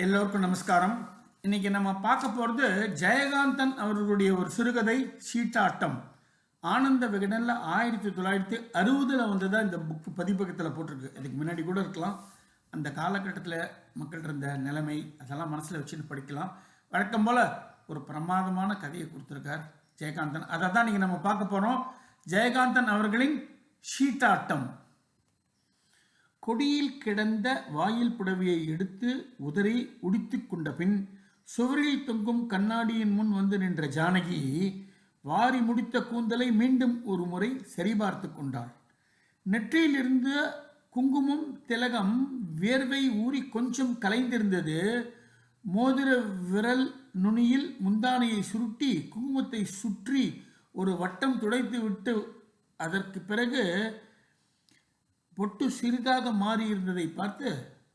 எல்லோருக்கும் நமஸ்காரம். இன்னைக்கு நம்ம பார்க்க போகிறது ஜெயகாந்தன் அவர்களுடைய ஒரு சிறுகதை சீட்டாட்டம். ஆனந்த விகடனில் 1960 வந்ததாக இந்த புக்கு பதிப்பகத்தில் போட்டிருக்கு. இதுக்கு முன்னாடி கூட இருக்கலாம். அந்த காலகட்டத்தில் மக்கள் இருந்த நிலைமை அதெல்லாம் மனசில் வச்சுன்னு படிக்கலாம். வழக்கம் போல் ஒரு பிரமாதமான கதையை கொடுத்துருக்கார் ஜெயகாந்தன். அதை தான் இன்றைக்கி நம்ம பார்க்க போகிறோம். ஜெயகாந்தன் அவர்களின் சீட்டாட்டம். கொடியில் கிடந்த வாயில் புடவையை எடுத்து உதறி உடித்து கொண்ட பின் சுவரில் தொங்கும் கண்ணாடியின் முன் வந்து நின்ற ஜானகி வாரி முடித்த கூந்தலை மீண்டும் ஒரு முறை சரிபார்த்து கொண்டாள். நெற்றியில் இருந்த குங்குமம் திலகம் வேர்வை ஊறி கொஞ்சம் கலைந்திருந்தது. மோதிர விரல் நுனியில் முந்தானையை சுருட்டி குங்குமத்தை சுற்றி ஒரு வட்டம் துடைத்து விட்டு அதற்கு பிறகு பொட்டு சிறிதாக மாறியிருந்ததை பார்த்து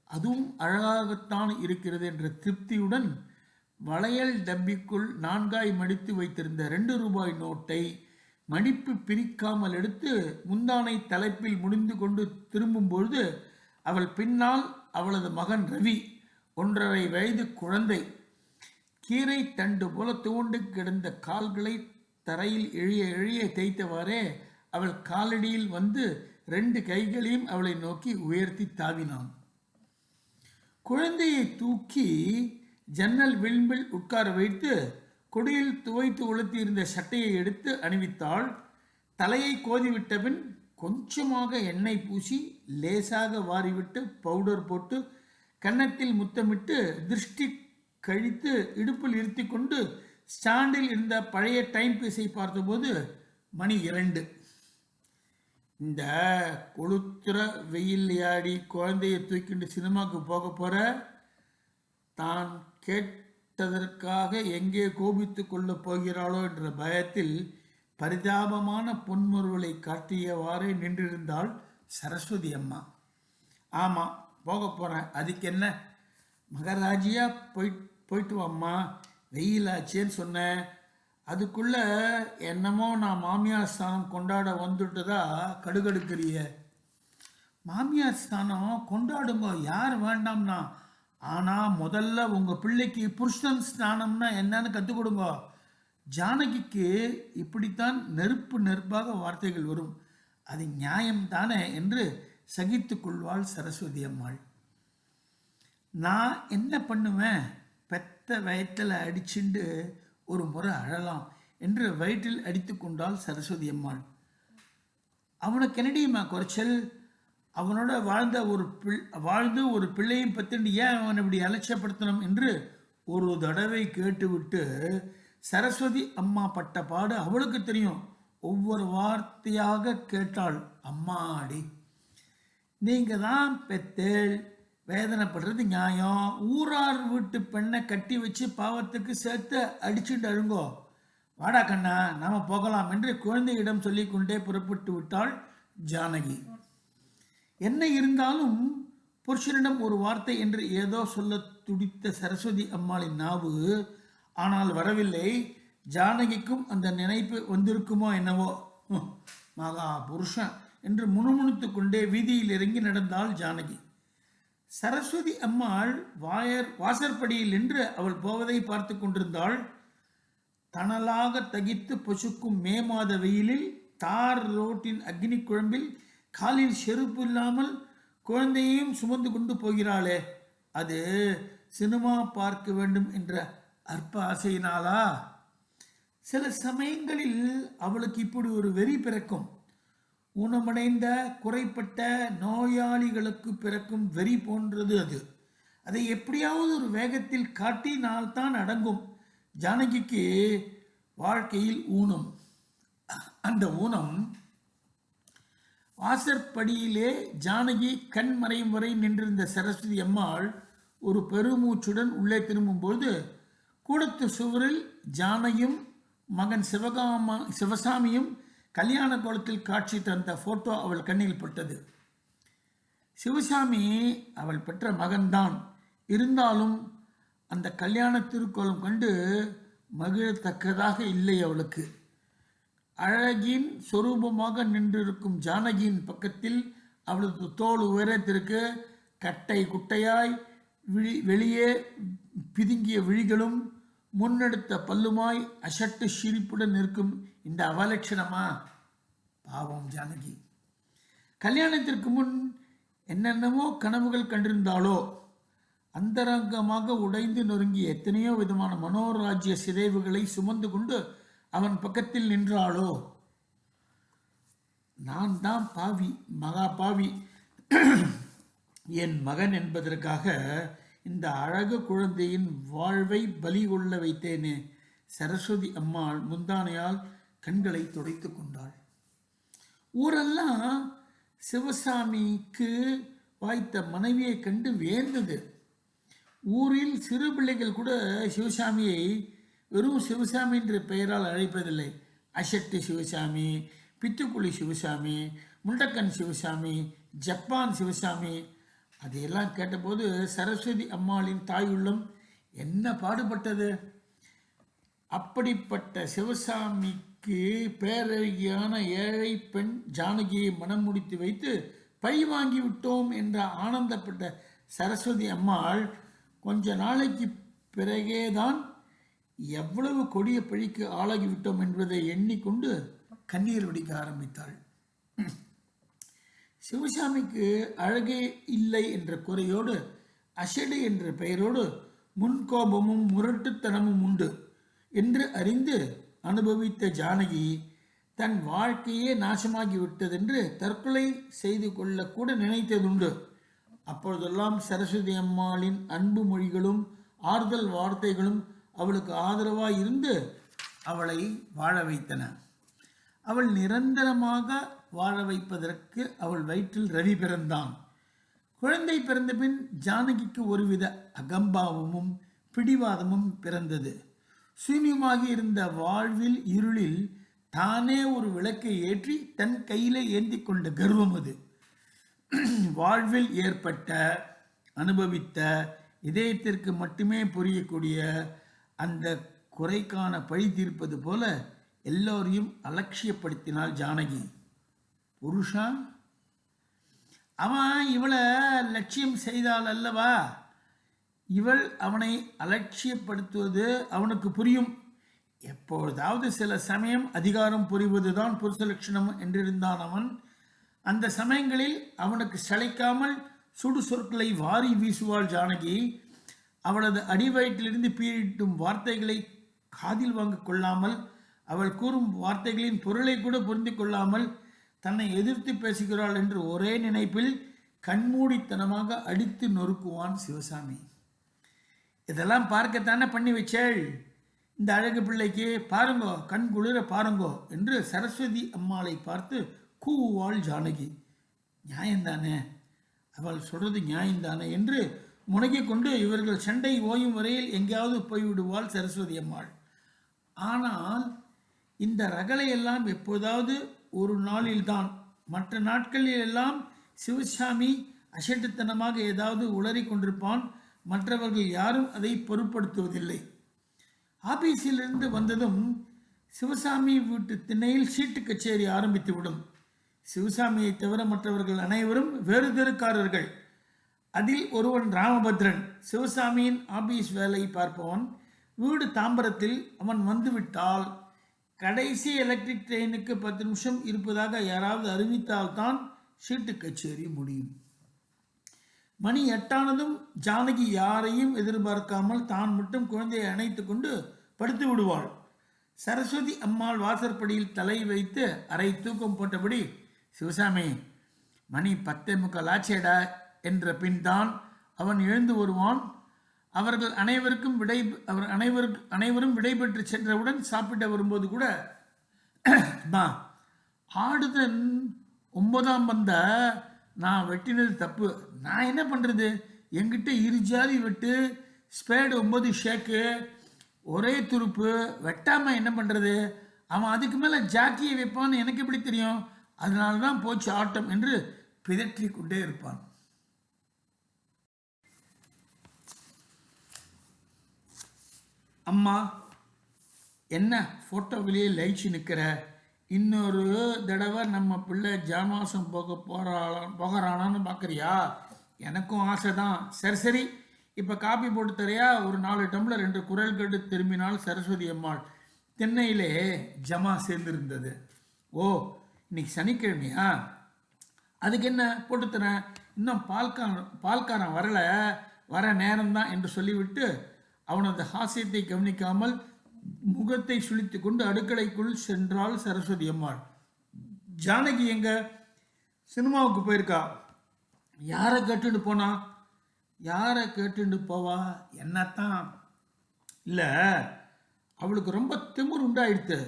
அதுவும் அழகாகத்தான் இருக்கிறது என்ற திருப்தியுடன் வளையல் டப்பிக்குள் 4 மடித்து வைத்திருந்த 2 ரூபாய் நோட்டை மடிப்பு பிரிக்காமல் எடுத்து முந்தானை தலைப்பில் முடிந்து கொண்டு திரும்பும் பொழுது அவள் பின்னால் அவளது மகன் ரவி 1.5 வயது குழந்தை கீரை தண்டு போல துவண்டு கிடந்த கால்களை தரையில் எழிய தேய்த்தவாறே அவள் காலடியில் வந்து 2 கைகளையும் அவளை நோக்கி உயர்த்தி தாவினான். குழந்தையை தூக்கி ஜன்னல் விளிம்பில் உட்கார வைத்து கொடியில் துவைத்து உளுத்தி இருந்த சட்டையை எடுத்து அணிவித்தாள். தலையை கோதிவிட்ட பின் கொஞ்சமாக எண்ணெய் பூசி லேசாக வாரிவிட்டு பவுடர் போட்டு கன்னத்தில் முத்தமிட்டு திருஷ்டி கழித்து இடுப்பில் இருத்தி கொண்டு ஸ்டாண்டில் இருந்த பழைய டைம் பீஸை பார்த்தபோது மணி 2. இந்த கொளுத்துற வெயிலையாடி குழந்தையை தூக்கிட்டு சினிமாவுக்கு போக போகிற தான் கேட்டதற்காக எங்கே கோபித்து கொள்ளப் போகிறாளோ என்ற பயத்தில் பரிதாபமான பொன்முருவலை காட்டியவாறே நின்றிருந்தாள் சரஸ்வதி அம்மா. ஆமாம், போக போகிறேன், அதுக்கு என்ன, மகராஜியாக போயிட்டு வாம்மா, வெயிலாச்சேன்னு சொன்னேன். அதுக்குள்ள என்னமோ நான் மாமியார் ஸ்தானம் கொண்டாட வந்துட்டுதா கடுகடுக்கிறிய. மாமியார் ஸ்தானம் கொண்டாடுங்க, யார் வேண்டாம்னா, ஆனால் முதல்ல உங்கள் பிள்ளைக்கு புருஷன் ஸ்தானம்னா என்னன்னு கற்றுக் கொடுங்க. ஜானகிக்கு இப்படித்தான் நெருப்பாக வார்த்தைகள் வரும், அது நியாயம்தானே என்று சகித்து கொள்வாள் சரஸ்வதி அம்மாள். நான் என்ன பண்ணுவேன், பெத்த வயத்தில் அடிச்சுண்டு ஒரு முறை அழலாம் என்று வயிற்றில் அடித்து கொண்டாள் சரஸ்வதி அம்மாள். அவனுக்கு என்னடியுமா குறைச்சல், அவனோட வாழ்ந்து ஒரு பிள்ளையும் பத்திண்டு ஏன் அவனை இப்படி அலட்சியப்படுத்தணும் என்று ஒரு தடவை கேட்டுவிட்டு சரஸ்வதி அம்மா பட்ட பாடு அவளுக்கு தெரியும். ஒவ்வொரு வார்த்தையாக கேட்டாள். அம்மாடி, நீங்கள் தான் பெத்தேள், வேதனைப்படுறது நியாயம். ஊரார் வீட்டு பெண்ணை கட்டி வச்சு பாவத்துக்கு சேர்த்து அடிச்சுட்டு அழுங்கோ. வாடா கண்ணா, நாம போகலாம் என்று குழந்தையிடம் சொல்லிக்கொண்டே புறப்பட்டு விட்டாள் ஜானகி. என்ன இருந்தாலும் புருஷனிடம் ஒரு வார்த்தை என்று ஏதோ சொல்ல துடித்த சரஸ்வதி அம்மாளின் நாவு ஆனால் வரவில்லை. ஜானகிக்கும் அந்த நினைப்பு வந்திருக்குமோ என்னவோ. மகா புருஷன் என்று முணுமுணுத்து கொண்டே வீதியில் இறங்கி நடந்தாள் ஜானகி. சரஸ்வதி அம்மாள் வாசற்படியில் நின்று அவள் போவதை பார்த்து கொண்டிருந்தாள். தணலாக தகித்து பொசுக்கும் மே மாத வெயிலில் தார் ரோட்டின் அக்னி குழம்பில் காலில் செருப்பு இல்லாமல் குழந்தையையும் சுமந்து கொண்டு போகிறாளே, அது சினிமா பார்க்க வேண்டும் என்ற அற்ப ஆசையினாலா? சில சமயங்களில் அவளுக்கு இப்படி ஒரு வெறி பிறக்கும். ஊனமடைந்த குறைப்பட்ட நோயாளிகளுக்கு பிறக்கும் வெறி போன்றது அது. அதை எப்படியாவது ஒரு வேகத்தில் காட்டினால்தான் அடங்கும். ஜானகிக்கு வாழ்க்கையில் ஊனம். அந்த ஊனம் வாசற்படியிலே ஜானகி கண் மறையும் வரை நின்றிருந்த சரஸ்வதி அம்மாள் ஒரு பெருமூச்சுடன் உள்ளே திரும்பும்போது கூடத்து சுவரில் ஜானகியும் மகன் சிவசாமியும் கல்யாண கோலத்தில் காட்சி தந்த போட்டோ அவள் கண்ணில் பட்டது. சிவசாமி அவள் பெற்ற மகன்தான். இருந்தாலும் அந்த கல்யாண திருக்கோலம் கண்டு மகிழத்தக்கதாக இல்லை அவளுக்கு. அழகின் சொரூபமாக நின்றிருக்கும் ஜானகியின் பக்கத்தில் அவளது தோல் உயரத்திற்கு கட்டை குட்டையாய் வெளியே பிதுங்கிய விழிகளும் முன்னெடுத்த பல்லுமாய் அசட்டு சிரிப்புடன் நிற்கும் இந்த அவலட்சணமா? பாவம் ஜானகி. கல்யாணத்திற்கு முன் என்னென்னமோ கனவுகள் கண்டிருந்தாலோ, அந்தரங்கமாக உடைந்து நொறுங்கிய எத்தனையோ விதமான மனோராஜ்ய சிதைவுகளை சுமந்து கொண்டு அவன் பக்கத்தில் நின்றாளோ? நான் தான் பாவி, மகா பாவி. என் மகன் என்பதற்காக இந்த அழகு குழந்தையின் வாழ்வை பலி கொள்ள வைத்தேனே. சரஸ்வதி அம்மாள் முந்தானையால் கண்களை துடைத்து கொண்டாள். ஊரெல்லாம் சிவசாமிக்கு வாய்த்த மனைவியை கண்டு வேந்தது. ஊரில் சிறு பிள்ளைகள் கூட சிவசாமியை வெறும் சிவசாமி என்ற பெயரால் அழைப்பதில்லை. அசட்டு சிவசாமி, பித்துக்குழி சிவசாமி, முண்டக்கன் சிவசாமி, ஜப்பான் சிவசாமி. அதையெல்லாம் கேட்டபோது சரஸ்வதி அம்மாளின் தாயுள்ளம் என்ன பாடுபட்டது. அப்படிப்பட்ட சிவசாமிக்கு பேரழகியான ஏழை பெண் ஜானகியை மனம் முடித்து வைத்து பழி வாங்கி விட்டோம் என்ற ஆனந்தப்பட்ட சரஸ்வதி அம்மாள் கொஞ்ச நாளைக்கு பிறகேதான் எவ்வளவு கொடிய பழிக்கு ஆளாகிவிட்டோம் என்பதை எண்ணிக்கொண்டு கண்ணீர் வடிக்க ஆரம்பித்தாள். சிவசாமிக்கு அழகே இல்லை என்ற குறையோடு, அசடு என்ற பெயரோடு முன்கோபமும் முரட்டுத்தனமும் உண்டு என்று அறிந்து அனுபவித்த ஜானகி தன் வாழ்க்கையே நாசமாகிவிட்டதென்று தற்கொலை செய்து கொள்ளக்கூட நினைத்ததுண்டு. அப்பொழுதெல்லாம் சரஸ்வதி அம்மாளின் அன்பு மொழிகளும் ஆறுதல் வார்த்தைகளும் அவளுக்கு ஆதரவாய் இருந்து அவளை வாழ வைத்தன. அவள் நிரந்தரமாக வாழ வைப்பதற்கு அவள் வயிற்றில் ரவி பிறந்தான். குழந்தை பிறந்த பின் ஜானகிக்கு ஒருவித அகம்பாவமும் பிடிவாதமும் பிறந்தது. சூன்யமாகி இருந்த வாழ்வில் இருளில் தானே ஒரு விளக்கை ஏற்றி தன் கையிலே ஏந்தி கொண்ட கர்வம் அது. வாழ்வில் ஏற்பட்ட அனுபவித்த இதயத்திற்கு மட்டுமே புரியக்கூடிய அந்த குறைக்கான பழி தீர்ப்பது போல எல்லோரையும் அலட்சியப்படுத்தினாள் ஜானகி. புருஷா, அவன் இவளை லட்சியம் செய்தாள் அல்லவா? இவள் அவனை அலட்சியப்படுத்துவது அவனுக்கு புரியும். எப்பொழுதாவது சில சமயம் அதிகாரம் புரிவதுதான் புருஷ லட்சணம் என்றிருந்தான் அவன். அந்த சமயங்களில் அவனுக்கு சளைக்காமல் சுடு சொற்களை வாரி வீசுவாள் ஜானகி. அவளது அடிவயிற்றிலிருந்து பீரிட்டும் வார்த்தைகளை காதில் வாங்க கொள்ளாமல், அவள் கூறும் வார்த்தைகளின் பொருளை கூட புரிந்து கொள்ளாமல் தன்னை எதிர்த்து பேசுகிறாள் என்று ஒரே நினைப்பில் கண்மூடித்தனமாக அடித்து நொறுக்குவான் சிவசாமி. இதெல்லாம் பார்க்கத்தானே பண்ணி வச்சேள் இந்த அழகு பிள்ளைக்கு, பாருங்கோ, கண் குளிர பாருங்கோ என்று சரஸ்வதி அம்மாளை பார்த்து கூவாள் ஜானகி. நியாயந்தானே, அவள் சொல்றது நியாயந்தானே என்று முனகிக் கொண்டு இவர்கள் சண்டை ஓயும் வரையில் எங்கேயாவது போய்விடுவாள் சரஸ்வதி அம்மாள். ஆனால் இந்த ரகளையெல்லாம் எப்போதாவது ஒரு நாளில்தான். மற்ற நாட்களில் எல்லாம் சிவசாமி அசட்டுத்தனமாக ஏதாவது உளறி கொண்டிருப்பான். மற்றவர்கள் யாரும் அதை பொருட்படுத்துவதில்லை. ஆபீஸிலிருந்து வந்ததும் சிவசாமி வீட்டு திண்ணையில் சீட்டு கச்சேரி ஆரம்பித்துவிடும். சிவசாமியை தவிர மற்றவர்கள் அனைவரும் வேறு தெருக்காரர்கள். அதில் ஒருவன் ராமபத்ரன், சிவசாமியின் ஆபீஸ் வேலை பார்ப்பவன். வீடு தாம்பரத்தில். அவன் வந்துவிட்டால் கடைசி எலக்ட்ரிக் ட்ரெயினுக்கு 10 நிமிஷம் இருப்பதாக யாராவது அறிவித்தால்தான் சீட்டு கச்சேரி முடியும். மணி 8 ஜானகி யாரையும் எதிர்பார்க்காமல் தான் மட்டும் குழந்தையை அணைத்து கொண்டு படுத்து விடுவாள். சரஸ்வதி அம்மாள் வாசற்படியில் தலை வைத்து அரை தூக்கம் போட்டபடி, சிவசாமி, மணி 10:45 ஆச்சேடா என்ற பின் தான் அவன் எழுந்து வருவான். அவர்கள் அனைவரும் விடைபெற்று சென்றவுடன் சாப்பிட வரும்போது கூட, ஆடுதன் 9ஆம் பந்த நான் வெட்டினது தப்பு, நான் என்ன பண்ணுறது, என்கிட்ட 2 ஜாதி வெட்டு, ஸ்பேடு 9 ஷேக்கு, ஒரே துருப்பு, வெட்டாமல் என்ன பண்ணுறது, அவன் அதுக்கு மேலே ஜாக்கியை வைப்பான்னு எனக்கு எப்படி தெரியும், அதனால தான் போச்சு ஆட்டம் என்று பிதற்றி கொண்டே இருப்பான். அம்மா, என்ன ஃபோட்டோவிலேயே லைச்சு நிற்கிற, இன்னொரு தடவை நம்ம பிள்ளை ஜாமாசம் போகிறானான்னு பார்க்குறியா? எனக்கும் ஆசை தான். சரி சரி, இப்போ காப்பி போட்டு தரையா, ஒரு 4 டம்ளர் என்று குரல் கேட்டு திரும்பினாள் சரஸ்வதி அம்மாள். திண்ணையிலே ஜமா சேர்ந்திருந்தது. ஓ, இன்னைக்கு சனிக்கிழமையா? அதுக்கு என்ன, போட்டு தரேன். இன்னும் பால்காரன் வரல, வர நேரம்தான் என்று சொல்லிவிட்டு அவனது ஹாஸ்யத்தை கவனிக்காமல் முகத்தை சுழித்து கொண்டு அடுக்கலைக்குள் சென்றாள் சரஸ்வதி அம்மாள். ஜானகி எங்க? சினிமாவுக்கு போயிருக்கா. யாரை கேட்டுட்டு போனா? யாரை கேட்டுட்டு போவா? என்னத்தான் இல்லை, அவளுக்கு ரொம்ப திமிர் உண்டாயிடுத்து.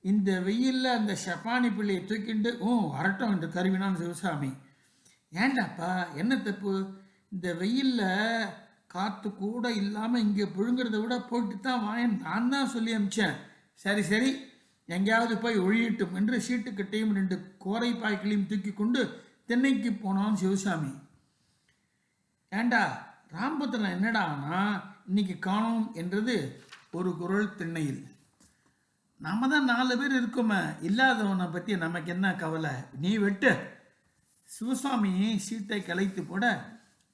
இந்த வெயிலில் அந்த ஷப்பானி பிள்ளையை தூக்கிண்டு வரட்டும் என்று கருவினான் சிவசாமி. ஏண்டாப்பா, என்ன தப்பு? இந்த வெயிலில் காற்று கூட இல்லாமல் இங்கே புழுங்கிறத விட போயிட்டு தான் வாயன் நான் தான் சொல்லி அனுப்பிச்சேன். சரி சரி, எங்கேயாவது போய் ஒழியட்டும் என்று சீட்டுக்கட்டையும் 2 கோரை பாய்களையும் தூக்கி கொண்டு தென்னைக்கு போனான் சிவசாமி. ஏண்டா ராம்பத்திரம் என்னடானா இன்னைக்கு காணோம் என்றது ஒரு குரல் திண்ணையில். நம்ம தான் 4 பேர் இருக்கோமே, இல்லாதவனை பற்றி நமக்கு என்ன கவலை, நீ வெட்டு. சிவசாமி சீட்டை கலைத்து போட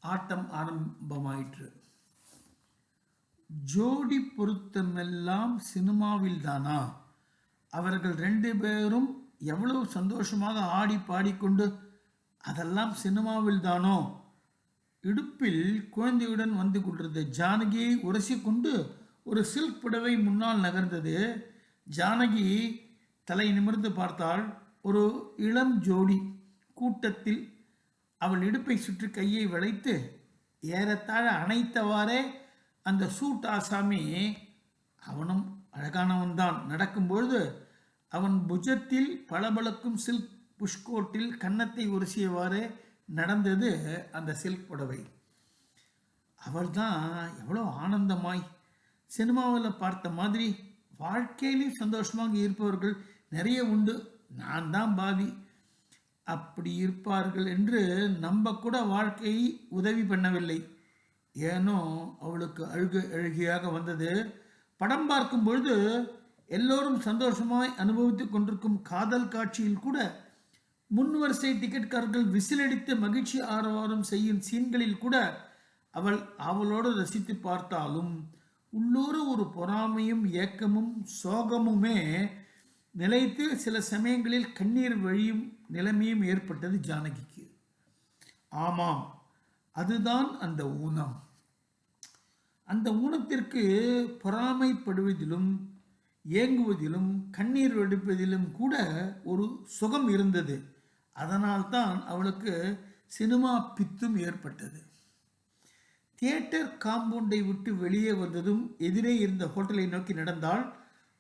ஆட்டம் ஆரம்பமாயிற்று. ஜோடி பொருத்தமெல்லாம் சினிமாவில் தானா? அவர்கள் 2 பேரும் எவ்வளவு சந்தோஷமாக ஆடி பாடிக்கொண்டு அதெல்லாம் சினிமாவில் தானோ? இடுப்பில் குழந்தையுடன் வந்து கொண்டிருந்த ஜானகியை உரசிக்கொண்டு ஒரு சில்க் புடவை முன்னால் நகர்ந்தது. ஜானகி தலை நிமிர்ந்து பார்த்தாள். ஒரு இளம் ஜோடி கூட்டத்தில் அவள் இடுப்பை சுற்றி கையை வளைத்து ஏறத்தாழ அணைத்தவாறே அந்த சூட் ஆசாமி, அவனும் அழகானவன்தான், நடக்கும்பொழுது அவன் புஜத்தில் பளபளக்கும் சில்க் புஷ்கோட்டில் கன்னத்தை உரசியவாறே நடந்தது அந்த சில்க் புடவை. அவள் தான் எவ்வளோ ஆனந்தமாய் சினிமாவில் பார்த்த மாதிரி வாழ்க்கையிலும் சந்தோஷமாக இருப்பவர்கள் நிறைய உண்டு. நான் தான் பாவி. அப்படி இருப்பார்கள் என்று நம்ப கூட வாழ்க்கையை உதவி பண்ணவில்லை. ஏனோ அவளுக்கு அழுகையாக வந்தது. படம் பார்க்கும் பொழுது எல்லோரும் சந்தோஷமாய் அனுபவித்து கொண்டிருக்கும் காதல் காட்சியில் கூட முன்வரிசை டிக்கெட்காரர்கள் விசிலடித்து மகிழ்ச்சி ஆரவாரம் செய்யும் சீன்களில் கூட அவளோடு ரசித்து பார்த்தாலும் உள்ளூர் ஒரு பொறாமையும் ஏக்கமும் சோகமுமே நிலைத்து சில சமயங்களில் கண்ணீர் வழியும் நிலைமையும் ஏற்பட்டது ஜானகிக்கு. ஆமாம், அதுதான் அந்த ஊனம். அந்த ஊனத்திற்கு பொறாமைப்படுவதிலும் ஏங்குவதிலும் கண்ணீர் வடிப்பதிலும் கூட ஒரு சுகம் இருந்தது. அதனால்தான் அவளுக்கு சினிமா பித்தும் ஏற்பட்டது. தியேட்டர் காம்பவுண்டை விட்டு வெளியே வந்ததும் எதிரே இருந்த ஹோட்டலை நோக்கி நடந்தாள்.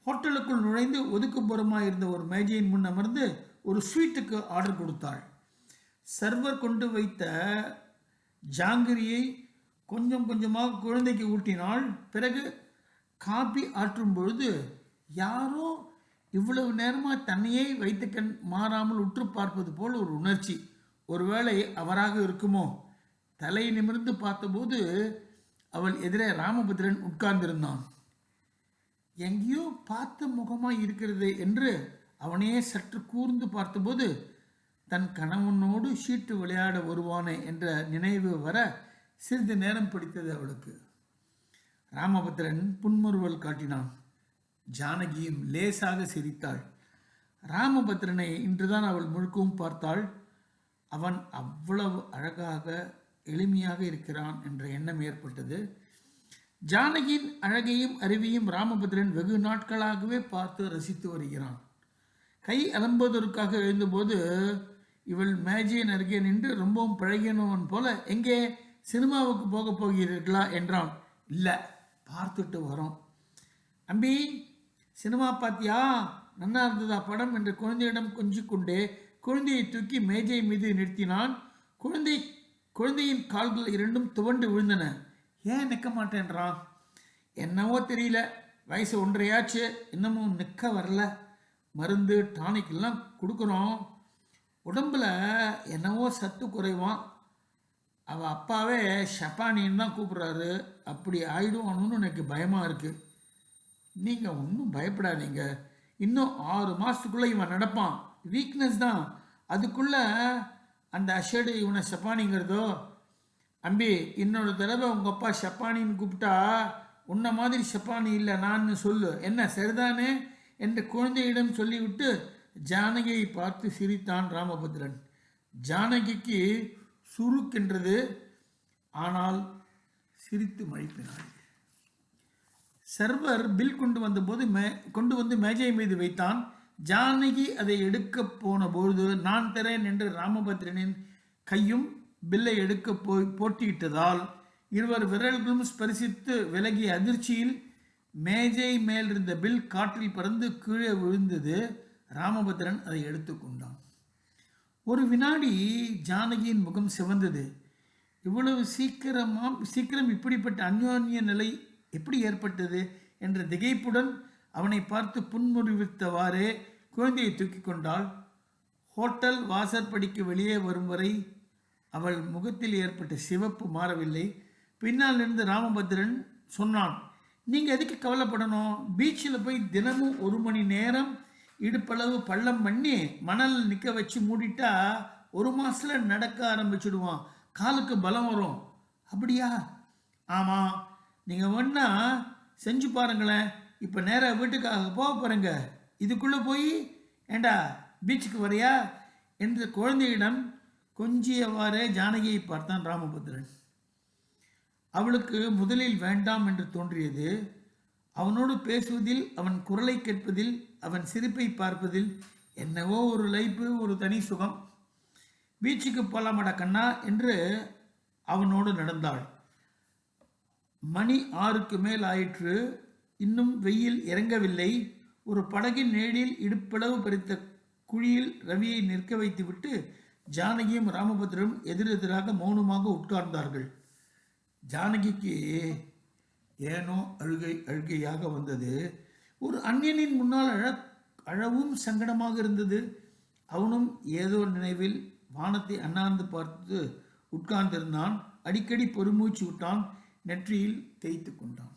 ஹோட்டலுக்குள் நுழைந்து ஒதுக்குப்புறமாக இருந்த ஒரு மேஜையின் முன் அமர்ந்து ஒரு ஸ்வீட்டுக்கு ஆர்டர் கொடுத்தாள். சர்வர் கொண்டு வைத்த ஜாங்கிரியை கொஞ்சம் கொஞ்சமாக குழந்தைக்கு ஊட்டினாள். பிறகு காபி ஆற்றும் பொழுது யாரோ இவ்வளவு நேரமாக தன்னையே வைத்த கண் மாறாமல் உற்று பார்ப்பது போல் ஒரு உணர்ச்சி. ஒருவேளை அவராக இருக்குமோ? தலை நிமிர்ந்து பார்த்தபோது அவள் எதிரே ராமபத்ரன் உட்கார்ந்திருந்தான். எங்கேயோ பார்த்த முகமாய் இருக்கிறது என்று அவனையே சற்று கூர்ந்து பார்த்தபோது தன் கணவனோடு சீட்டு விளையாட வருவானே என்ற நினைவு வர சிறிது நேரம் பிடித்தது அவளுக்கு. ராமபத்ரன் புன்முறுவல் காட்டினான். ஜானகியும் லேசாக சிரித்தாள். ராமபத்ரனை இன்றுதான் அவள் முழுக்கவும் பார்த்தாள். அவன் அவ்வளவு அழகாக எளிமையாக இருக்கிறான் என்ற எண்ணம் ஏற்பட்டது. ஜானகியின் அழகையும் அறிவையும் ராமபத்ரன் வெகு நாட்களாகவே பார்த்து ரசித்து வருகிறான். கை அலம்புவதற்காக எழுந்தபோது இவள் மேஜையின் அருகே நின்று ரொம்பவும் பழகினவன் போல, எங்கே சினிமாவுக்கு போக போகிறீர்களா என்றான். இல்லை, பார்த்துட்டு வரோம். அம்பி, சினிமா பார்த்தியா? நன்னா இருந்ததா படம் என்று குழந்தையிடம் கொஞ்சிக்கொண்டே குழந்தையை தூக்கி மேஜை மீது நிறுத்தினான். குழந்தையின் கால்கள் 2ம் துவண்டு விழுந்தன. ஏன் நிற்க மாட்டேன்றான்? என்னவோ தெரியல, வயசு 1.5 இன்னமும் நிற்க வரல. மருந்து டானிக் எல்லாம் கொடுக்குறோம், உடம்புல என்னவோ சத்து குறைவான். அவள் அப்பாவே ஷப்பானின்னு தான் கூப்பிட்றாரு. அப்படி ஆயிடுவானுன்னு எனக்கு பயமாக இருக்குது. நீங்கள் ஒன்றும் பயப்படாதீங்க, இன்னும் 6 மாதத்துக்குள்ளே இவன் நடப்பான். வீக்னஸ் தான், அதுக்குள்ளே அந்த அஷடு இவனை ஷப்பானிங்கிறதோ அம்பி, இன்னொரு தடவை உங்கள் அப்பா ஷப்பானின்னு கூப்பிட்டா உன்ன மாதிரி ஷப்பானி இல்லை நான் சொல்லு, என்ன சரிதானே என்று குழந்தையிடம் சொல்லிவிட்டு ஜானகியை பார்த்து சிரித்தான் ராமபத்ரன். ஜானகிக்கு சுருக்கென்றது, ஆனால் சிரித்து மழிப்பினாள். சர்வர் பில் கொண்டு வந்து மேஜை மீது வைத்தான். ஜானகி அதை எடுக்க போன பொழுது நான் தரேன் என்று ராமபத்ரனின் கையும் பில்லை எடுக்க போட்டியிட்டதால் இருவர் விரல்களும் ஸ்பரிசித்து விலகிய அதிர்ச்சியில் மேஜை மேலிருந்த பில் காற்றில் பறந்து கீழே விழுந்தது. ராமபத்ரன் அதை எடுத்துக்கொண்டான். ஒரு வினாடி ஜானகியின் முகம் சிவந்தது. இவ்வளவு சீக்கிரம் இப்படிப்பட்ட அந்யோன்ய நிலை எப்படி ஏற்பட்டது என்ற திகைப்புடன் அவனை பார்த்து புன்முறிவித்தவாறே குழந்தையை தூக்கி கொண்டாள். ஹோட்டல் வாசற்படிக்கு வெளியே வரும் வரை அவள் முகத்தில் ஏற்பட்ட சிவப்பு மாறவில்லை. பின்னால் இருந்து ராமபத்ரன் சொன்னான், நீங்கள் எதுக்கு கவலைப்படணும்? பீச்சில் போய் தினமும் 1 மணி நேரம் இடுப்பளவு பள்ளம் பண்ணி மணல் நிற்க வச்சு மூடிட்டா 1 மாதத்தில் நடக்க ஆரம்பிச்சுடுவான், காலுக்கு பலம் வரும். அப்படியா? ஆமாம், நீங்கள் வேணா செஞ்சு பாருங்களேன். இப்போ நேராக வீட்டுக்காக போக போகிறேங்க, இதுக்குள்ளே போய் ஏண்டா பீச்சுக்கு வரையா என்று குழந்தையிடம் கொஞ்சியவாறே ஜானகியை பார்த்தான் ராமபத்ரன். அவளுக்கு முதலில் வேண்டாம் என்று தோன்றியது. அவனோடு பேசுவதில், அவன் குரலை கேட்பதில், அவன் சிரிப்பை பார்ப்பதில் என்னவோ ஒரு லைப்பு, ஒரு தனி சுகம். பீச்சுக்கு போலாமடா கண்ணா என்று அவனோடு நடந்தாள். மணி 6க்கு மேல் ஆயிற்று. இன்னும் வெயில் இறங்கவில்லை. ஒரு படகின் நேடில் இடுப்பளவு பறித்த குழியில் ரவியை நிற்க வைத்துவிட்டு ஜானகியும் ராமபத்ரனும் எதிரெதிராக மௌனமாக உட்கார்ந்தார்கள். ஜானகிக்கு ஏனோ அழுகையாக வந்தது. ஒரு அந்நியனின் முன்னால் அழவும் சங்கடமாக இருந்தது. அவனும் ஏதோ நினைவில் வானத்தை அண்ணாந்து பார்த்து உட்கார்ந்திருந்தான். அடிக்கடி பெருமூச்சு விட்டான். நெற்றியில் தேய்த்து கொண்டான்.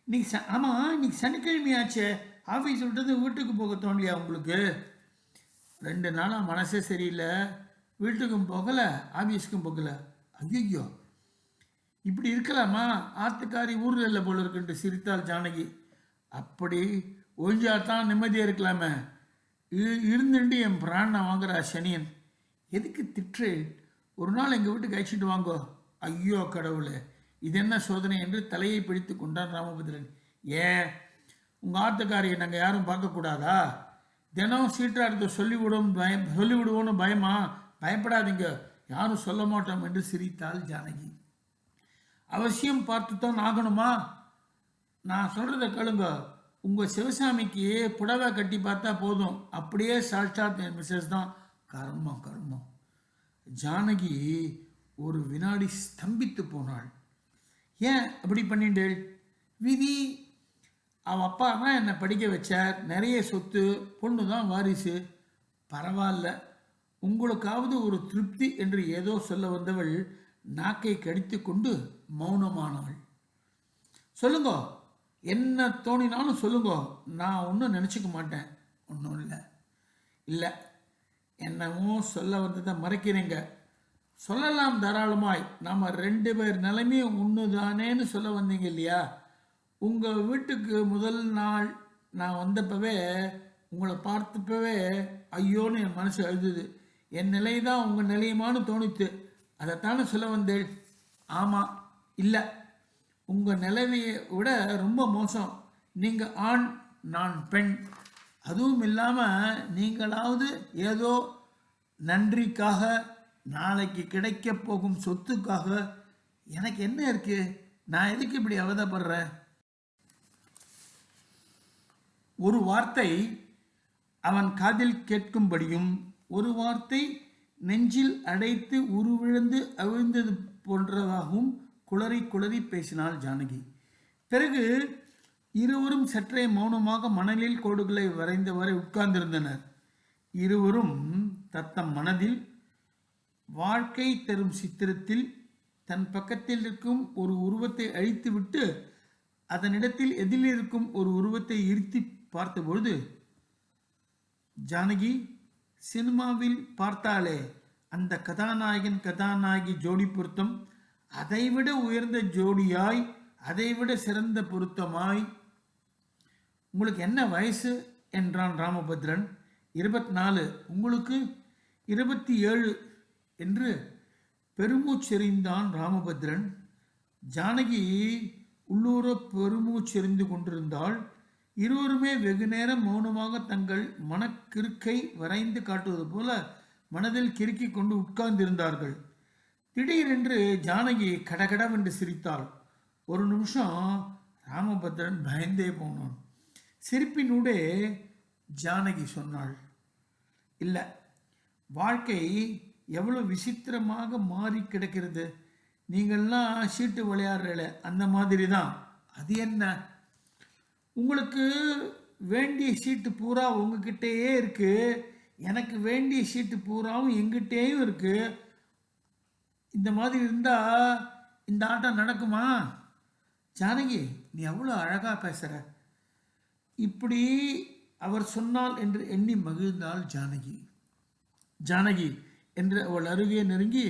இன்னைக்கு சனிக்கிழமையாச்சே, ஆஃபீஸ் விட்டது வீட்டுக்கு போக தோணலையா உங்களுக்கு? 2 நாளாக மனசே சரியில்லை, வீட்டுக்கும் போகலை ஆஃபீஸுக்கும் போகலை. ஐயோ, இப்படி இருக்கலாமா? ஆத்துக்காரி ஊரில் இல்லை போல இருக்குன்ட்டு சிரித்தாள் ஜானகி. அப்படி ஒழிஞ்சாதான் நிம்மதியாக இருக்கலாமே, இருந்துட்டு என் பிராணனை வாங்குறா சனியன். எதுக்கு திட்டு? ஒரு நாள் எங்கள் வீட்டுக்கு அழைச்சிட்டு வாங்கோ. ஐயோ கடவுளே, இது என்ன சோதனை என்று தலையை பிடித்து கொண்டான் ராமபத்ரன். ஏன் உங்கள் ஆத்துக்காரியை நாங்கள் யாரும் பார்க்கக்கூடாதா? தினம் சீட்டாடுத்த சொல்லிவிடுவோன்னு பயமா? பயப்படாதீங்க, யாரும் சொல்ல மாட்டோம் என்று சிரித்தாள் ஜானகி. அவசியம் பார்த்து தான் ஆகணுமா? நான் சொல்கிறத கேளுங்க. உங்கள் சிவசாமிக்கு புடவை கட்டி பார்த்தா போதும், அப்படியே சாட்சாத் மிஸ்ஸஸ் தான். கர்மம். ஜானகி ஒரு வினாடி ஸ்தம்பித்து போனாள். ஏன் அப்படி பண்ணிட்டேள்? விதி. அவன் அப்பா தான் என்னை படிக்க வச்சார், நிறைய சொத்து, பொண்ணு தான் வாரிசு. பரவாயில்ல, உங்களுக்காவது ஒரு திருப்தி என்று ஏதோ சொல்ல வந்தவள் நாக்கை கடித்து கொண்டு மௌனமானாள். சொல்லுங்க, என்ன தோணினாலும் சொல்லுங்க, நான் ஒன்றும் நினச்சிக்க மாட்டேன். ஒன்றும் இல்லை, என்னமோ சொல்ல வந்ததை மறைக்கிறீங்க. சொல்லலாம் தாராளமாய். நாம் 2 பேர் நிலைமையும் ஒன்று தானேன்னு சொல்ல வந்தீங்க இல்லையா? உங்கள் வீட்டுக்கு முதல் நாள் நான் வந்தப்பவே, உங்களை பார்த்தப்பவே ஐயோன்னு என் மனசு அழுதுது. என் நிலை தான் உங்கள் நிலையமானு தோணித்து. அதைத்தானே சொல்ல வந்தேள்? ஆமாம். இல்லை, உங்கள் நிலைமையை விட ரொம்ப மோசம். நீங்கள் ஆண், நான் பெண். அதுவும் இல்லாமல் நீங்களாவது ஏதோ நன்றிக்காக, நாளைக்கு கிடைக்க போகும் சொத்துக்காக. எனக்கு என்ன இருக்கு? நான் எதுக்கு இப்படி அவதப்படுறேன்? ஒரு வார்த்தை அவன் காதில் கேட்கும்படியும், ஒரு வார்த்தை நெஞ்சில் அடைத்து உருவிழந்து அவிழ்ந்தது போன்றதாகவும் குளறி பேசினாள் ஜானகி. பிறகு இருவரும் சற்றே மௌனமாக மணலில் கோடுகளை வரைந்தவரை உட்கார்ந்திருந்தனர். இருவரும் தத்தம் மனதில் வாழ்க்கை தரும் சித்திரத்தில் தன் பக்கத்தில் இருக்கும் ஒரு உருவத்தை அழித்துவிட்டு அதனிடத்தில் எதில் இருக்கும் ஒரு உருவத்தை இருத்தி பார்த்தபொழுது, ஜானகி சினிமாவில் பார்த்தாலே அந்த கதாநாயகன் கதாநாயகி ஜோடி பொருத்தம் அதைவிட உயர்ந்த ஜோடியாய், அதைவிட சிறந்த பொருத்தமாய். உங்களுக்கு என்ன வயசு என்றான் ராமபத்ரன். 24. உங்களுக்கு? 27 என்று பெருமூச்செறிந்தான் ராமபத்ரன். ஜானகி உள்ளூர பெருமூச்செறிந்து கொண்டிருந்தாள். இருவருமே வெகு நேரம் மௌனமாக தங்கள் மனக்கிருக்கை வரைந்து காட்டுவது போல மனதில் கிறுக்கி கொண்டு உட்கார்ந்திருந்தார்கள். திடீரென்று ஜானகி கடகடவென்று சிரித்தாள். ஒரு நிமிஷம் ராமபத்ரன் பயந்தே போனான். சிரிப்பினூடே ஜானகி சொன்னாள், இல்லை, வாழ்க்கை எவ்வளோ விசித்திரமாக மாறி கிடக்கிறது. நீங்கள்லாம் சீட்டு விளையாடுறல அந்த மாதிரி தான். அது என்ன? உங்களுக்கு வேண்டிய சீட்டு பூரா உங்ககிட்டயே இருக்கு, எனக்கு வேண்டிய சீட்டு பூராவும் எங்கிட்டேயும் இருக்கு. இந்த மாதிரி இருந்தால் இந்த ஆட்டம் நடக்குமா? ஜானகி, நீ எவ்வளோ அழகாக பேசுகிற. இப்படி அவர் சொன்னால் என்று எண்ணி மகிழ்ந்தாள் ஜானகி. ஜானகி என்று அவள் அருகே நெருங்கி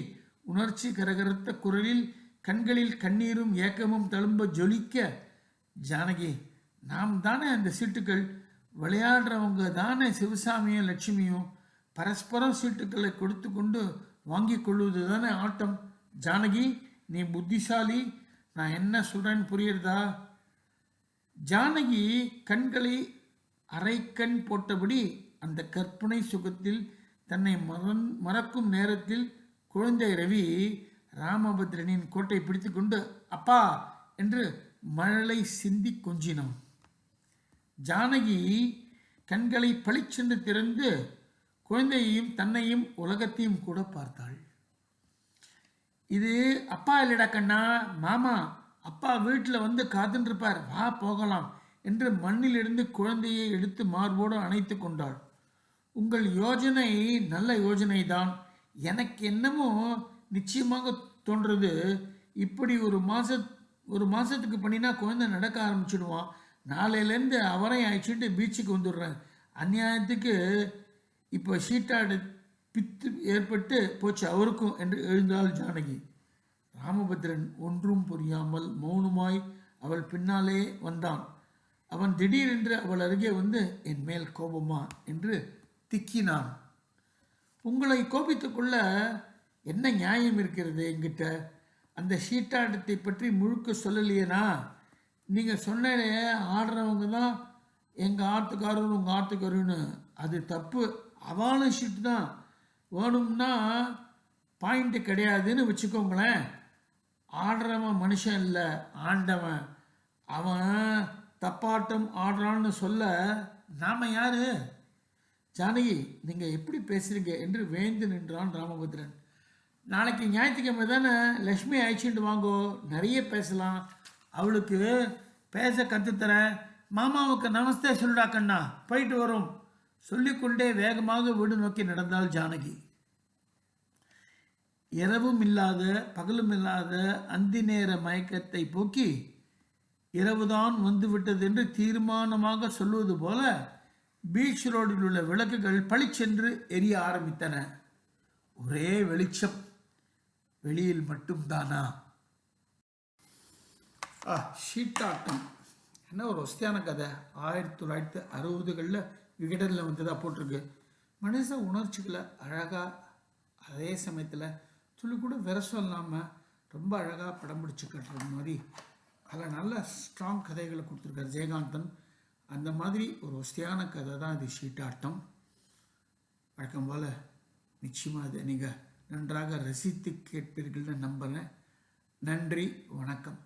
உணர்ச்சி கரகரத்த குரலில் கண்களில் கண்ணீரும் ஏக்கமும் தழும்ப ஜொலிக்க, ஜானகி, நாம் தானே அந்த சீட்டுகள் விளையாடுறவங்க தானே சிவசாமியும் லட்சுமியும். பரஸ்பரம் சீட்டுக்களை கொடுத்து கொண்டு வாங்கி கொள்வது தானே ஆட்டம். ஜானகி, நீ புத்திசாலி. நான் என்ன சொல்கிறேன்னு புரியுறதா? ஜானகி கண்களை அரைக்கண் போட்டபடி அந்த கற்பனை சுகத்தில் தன்னை மறக்கும் நேரத்தில் குழந்தை ரவி ராமபத்ரனின் கோட்டை பிடித்து கொண்டு அப்பா என்று மழலை சிந்தி கொஞ்சினான். ஜானகி கண்களை பளிச்சென்று திறந்து குழந்தையையும் தன்னையும் உலகத்தையும் கூட பார்த்தாள். இது அப்பா இல்லடா கண்ணா, மாமா. அப்பா வீட்டில் வந்து காத்துருப்பார், வா போகலாம் என்று மண்ணிலிருந்து குழந்தையை எடுத்து மார்போடு அணைத்து கொண்டாள். உங்கள் யோஜனை நல்ல யோஜனை தான். எனக்கு என்னமோ நிச்சயமாக தோன்றுறது, இப்படி ஒரு மாதத்துக்கு பண்ணினா குழந்தை நடக்க ஆரம்பிச்சிடுவான். நாளையிலேருந்து அவரையும் அழைச்சிட்டு பீச்சுக்கு வந்துடுறேன். அந்நியாயத்துக்கு இப்போ ஷீட்டாடு பித்து ஏற்பட்டு போச்சு அவருக்கும் என்று எழுந்தாள் ஜானகி. ராமபத்ரன் ஒன்றும் புரியாமல் மௌனமாய் அவள் பின்னாலே வந்தான். அவன் திடீரென்று அவள் அருகே வந்து, என் மேல் கோபமா என்று திக்கினான். உங்களை கோபித்துக்கொள்ள என்ன நியாயம் இருக்கிறது என்கிட்ட? அந்த ஷீட்டாட்டத்தை பற்றி முழுக்க சொல்லலையேனா? நீங்கள் சொன்ன ஆடுறவங்க தான் எங்கள் ஆத்துக்காரரும் உங்கள் ஆத்துக்காரன்னு. அது தப்பு. அவளும் ஷீட்டு தான். வேணும்னா பாயிண்ட்டு கிடையாதுன்னு வச்சுக்கோங்களேன். ஆடுறவன் மனுஷன் இல்லை, ஆண்டவன். அவன் தப்பாட்டம் ஆடுறான்னு சொல்ல நாம யாரு? ஜானகி, நீங்கள் எப்படி பேசுகிறீங்க என்று வேந்து நின்றான் ராமபத்ரன். நாளைக்கு ஞாயிற்றுக்கிழமை தானே, லக்ஷ்மி அழைச்சிட்டு வாங்கோ, நிறைய பேசலாம். அவளுக்கு பேச கற்றுத்தரேன். மாமாவுக்கு நமஸ்தே சொல்லுடா கண்ணா, போயிட்டு வரும். சொல்லிக்கொண்டே வேகமாக வீடு நோக்கி நடந்தாள் ஜானகி. இரவும் இல்லாத பகலும் இல்லாத அந்தி நேர மயக்கத்தை போக்கி இரவுதான் வந்துவிட்டது என்று தீர்மானமாக சொல்லுவது போல பீச் ரோடில் உள்ள விளக்குகள் பளிச்சென்று எரிய ஆரம்பித்தன. ஒரே வெளிச்சம். வெளியில் மட்டும்தானா? ஷீட்டாட்டம் என்ன ஒரு வசதியான கதை. 1960களில் விகடனில் வந்ததாக போட்டிருக்கு. மனுஷ உணர்ச்சிகளை அழகாக, அதே சமயத்தில் துளி கூட விரசம் இல்லாமல் ரொம்ப அழகாக படம் பிடிச்சி கட்டுற மாதிரி அதில் நல்ல ஸ்ட்ராங் கதைகளை கொடுத்துருக்காரு ஜெயகாந்தன். அந்த மாதிரி ஒரு வசதியான கதை தான் இது ஷீட்டாட்டம். வழக்கம் போல் நிச்சயமாக அதை நீங்கள் நன்றாக ரசித்து கேட்பீர்கள்னு நம்புகிறேன். நன்றி, வணக்கம்.